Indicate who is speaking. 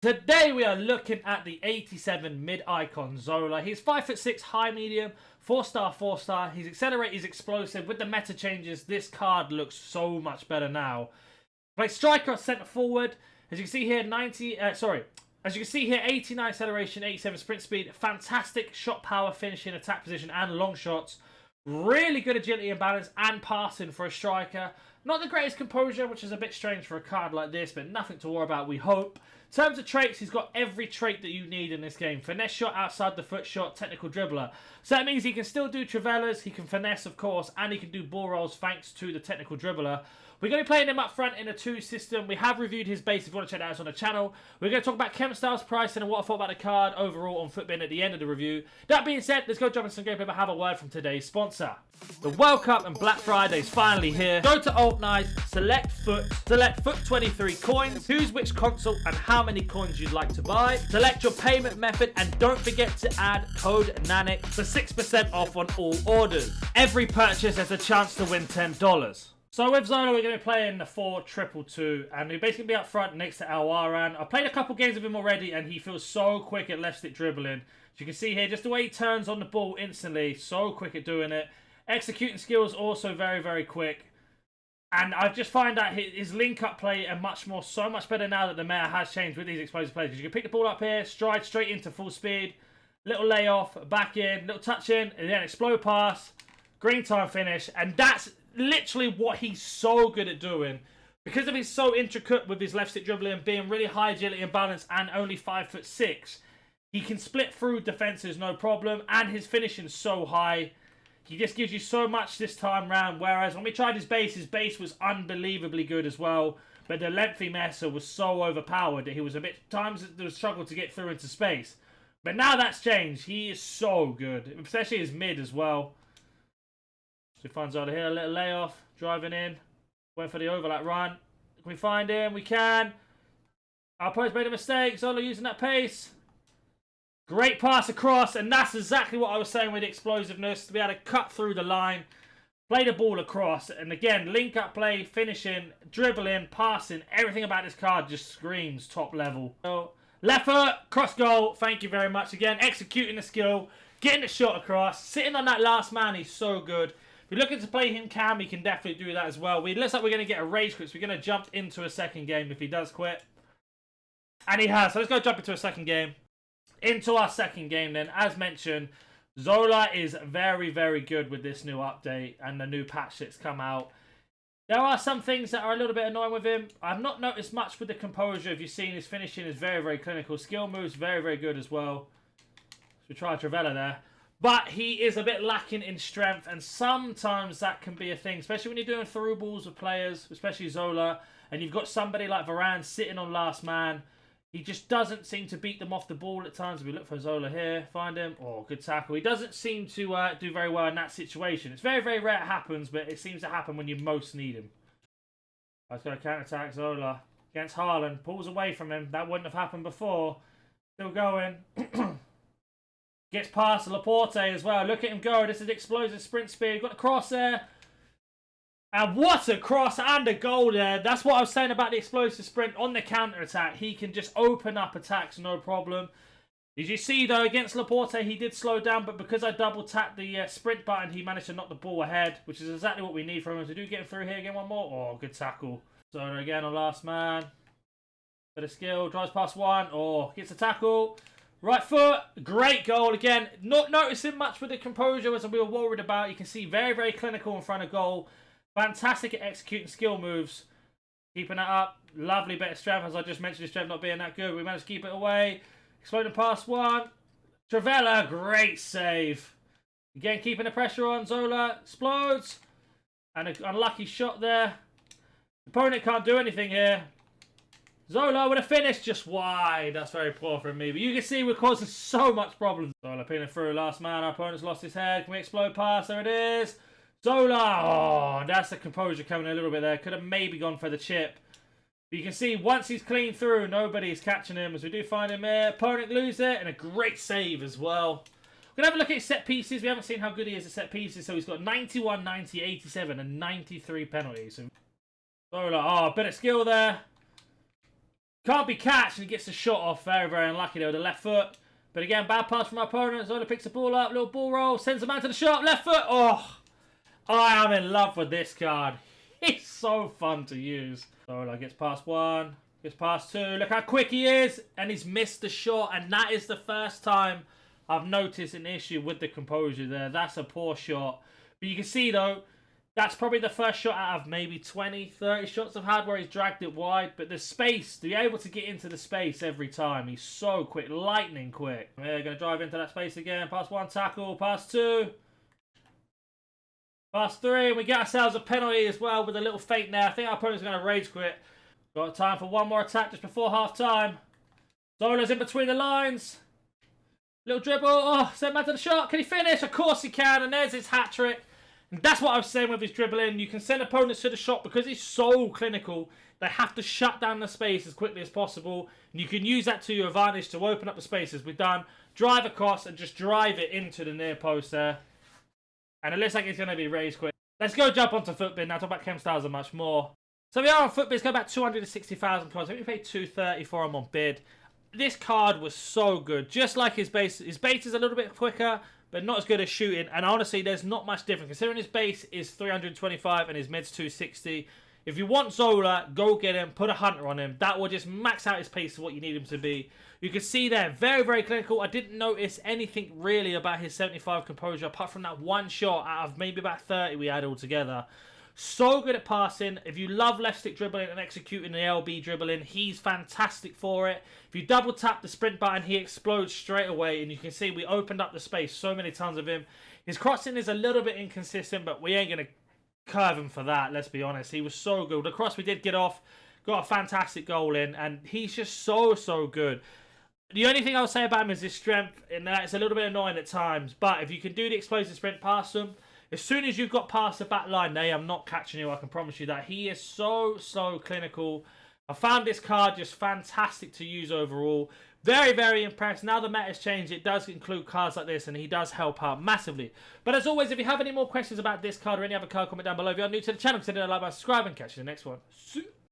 Speaker 1: Today we are looking at the 87 mid-icon Zola. He's 5'6", high medium, 4-star, 4-star. His accelerate is explosive. With the meta changes, this card looks so much better now. Play striker, centre forward. As you can see here, As you can see here, 89 acceleration, 87 sprint speed, fantastic shot power, finishing, attack position, and long shots. Really good agility and balance and passing for a striker. Not the greatest composure, which is a bit strange for a card like this, but nothing to worry about, we hope. In terms of traits, he's got every trait that you need in this game. Finesse shot, outside the foot shot, technical dribbler. So that means he can still do travellas, he can finesse, of course, and he can do ball rolls thanks to the technical dribbler. We're going to be playing him up front in a 2 system. We have reviewed his base if you want to check that out on the channel. We're going to talk about chemstyles, pricing, and what I thought about the card overall on Footbin at the end of the review. That being said, let's go jump into some gameplay, but have a word from today's sponsor. The World Cup and Black Friday is finally here. Go to Alt Night, select Foot 23 coins, choose which console and how many coins you'd like to buy, select your payment method, and don't forget to add code NANIC for 6% off on all orders. Every purchase has a chance to win $10. So with Zola, we're going to be playing the 4-2-2-2, and we're basically be up front next to Al-Waran. I've played a couple games with him already, and he feels so quick at left stick dribbling. As you can see here, just the way he turns on the ball instantly, so quick at doing it. Executing skills also very, very quick. And I just find that his link-up play are so much better now that the meta has changed with these explosive plays. You can pick the ball up here, stride straight into full speed, little layoff, back in, little touch in, and then explode pass, green time finish, and that's literally what he's so good at doing. Because of he's so intricate with his left stick dribbling and being really high agility and balance and only 5'6", he can split through defenses no problem, and his finishing's so high. He just gives you so much this time round, whereas when we tried his base was unbelievably good as well, but the lengthy messer was so overpowered that he was a bit, times there was struggle to get through into space. But now that's changed. He is so good, especially his mid as well. So he finds out here, a little layoff, driving in, waiting for the overlap run. Can we find him? We can. Our opponent's made a mistake. Zola using that pace. Great pass across, and that's exactly what I was saying with explosiveness. To be able to cut through the line, play the ball across, and again, link-up play, finishing, dribbling, passing, everything about this card just screams top level. So, left foot, cross goal, thank you very much. Again, executing the skill, getting the shot across, sitting on that last man, he's so good. If you're looking to play him cam, he can definitely do that as well. It looks like we're going to get a rage quit, so we're going to jump into a second game if he does quit. And he has, so let's go jump into a second game. Into our second game then, as mentioned, Zola is very, very good with this new update and the new patch that's come out. There are some things that are a little bit annoying with him. I've not noticed much with the composure. If you've seen, his finishing is very, very clinical. Skill moves, very, very good as well. So we try Travella there. But he is a bit lacking in strength, and sometimes that can be a thing, especially when you're doing through balls with players, especially Zola, and you've got somebody like Varane sitting on last man. He just doesn't seem to beat them off the ball at times. If we look for Zola here, find him. Oh, good tackle. He doesn't seem to do very well in that situation. It's very, very rare it happens, but it seems to happen when you most need him. Let's go counter-attack Zola against Haaland. Pulls away from him. That wouldn't have happened before. Still going. Gets past Laporte as well. Look at him go. This is explosive sprint speed. Got the cross there. And what a cross and a goal there. That's what I was saying about the explosive sprint on the counter-attack. He can just open up attacks, no problem. Did you see, though, against Laporte, he did slow down, but because I double-tapped the sprint button, he managed to knock the ball ahead, which is exactly what we need from him. So do get him through here again, one more. Oh, good tackle. So again, on last man. Bit of skill, drives past one. Oh, gets a tackle. Right foot, great goal. Again, not noticing much with the composure as we were worried about. You can see very, very clinical in front of goal. Fantastic at executing skill moves. Keeping that up. Lovely bit of strength, as I just mentioned, his strength not being that good. We managed to keep it away. Exploding past one. Travella, great save. Again, keeping the pressure on. Zola explodes. And an unlucky shot there. Opponent can't do anything here. Zola with a finish just wide. That's very poor from me. But you can see we're causing so much problems. Zola pinning through last man. Our opponent's lost his head. Can we explode past? There it is. Zola. Oh, that's the composure coming a little bit there. Could have maybe gone for the chip. But you can see once he's clean through, nobody's catching him. As we do find him here. Opponent lose it. And a great save as well. We're going to have a look at his set pieces. We haven't seen how good he is at set pieces. So he's got 91, 90, 87 and 93 penalties. So Zola. Oh, a bit of skill there. Can't be catched, and he gets the shot off. Very, very unlucky there with the left foot. But again, bad pass from our opponent. Zola picks the ball up, little ball roll, sends the man to the shot, left foot. Oh, I am in love with this card. He's so fun to use. Zola gets past one, gets past two. Look how quick he is, and he's missed the shot. And that is the first time I've noticed an issue with the composure there. That's a poor shot. But you can see, though, that's probably the first shot out of maybe 20, 30 shots I've had where he's dragged it wide. But the space, to be able to get into the space every time, he's so quick, lightning quick. We're going to drive into that space again. Pass one tackle, pass two. Pass three. We get ourselves a penalty as well with a little feint there. I think our opponent's going to rage quit. Got time for one more attack just before half time. Zola's in between the lines. Little dribble. Oh, send man to the shot. Can he finish? Of course he can. And there's his hat trick. And that's what I was saying with his dribbling. You can send opponents to the shot because he's so clinical. They have to shut down the space as quickly as possible. And you can use that to your advantage to open up the spaces. We've done drive across and just drive it into the near post there. And it looks like it's going to be raised quick. Let's go jump onto Footbin now. Talk about chemstyles and much more. So we are on Footbin. It's got about 260,000 points. I think we paid 230 for him on bid. This card was so good. Just like his base. His base is a little bit quicker, but not as good as shooting. And honestly, there's not much difference. Considering his base is 325 and his mid's 260. If you want Zola, go get him. Put a hunter on him. That will just max out his pace to what you need him to be. You can see there, very, very clinical. I didn't notice anything really about his 75 composure, apart from that one shot out of maybe about 30 we had altogether. So good at passing. If you love left stick dribbling and executing the LB dribbling, he's fantastic for it. If you double tap the sprint button, he explodes straight away. And you can see we opened up the space so many tons of him. His crossing is a little bit inconsistent, but we ain't going to curve him for that, let's be honest. He was so good. The cross we did get off, got a fantastic goal in, and he's just so, so good. The only thing I'll say about him is his strength, and it's a little bit annoying at times. But if you can do the explosive sprint past them, as soon as you've got past the back line, they are not catching you. I can promise you that. He is so, so clinical. I found this card just fantastic to use overall. Very, very impressed. Now the meta's changed, it does include cards like this, and he does help out massively. But as always, if you have any more questions about this card or any other card, comment down below. If you're new to the channel, consider a like, subscribe, and catch you in the next one.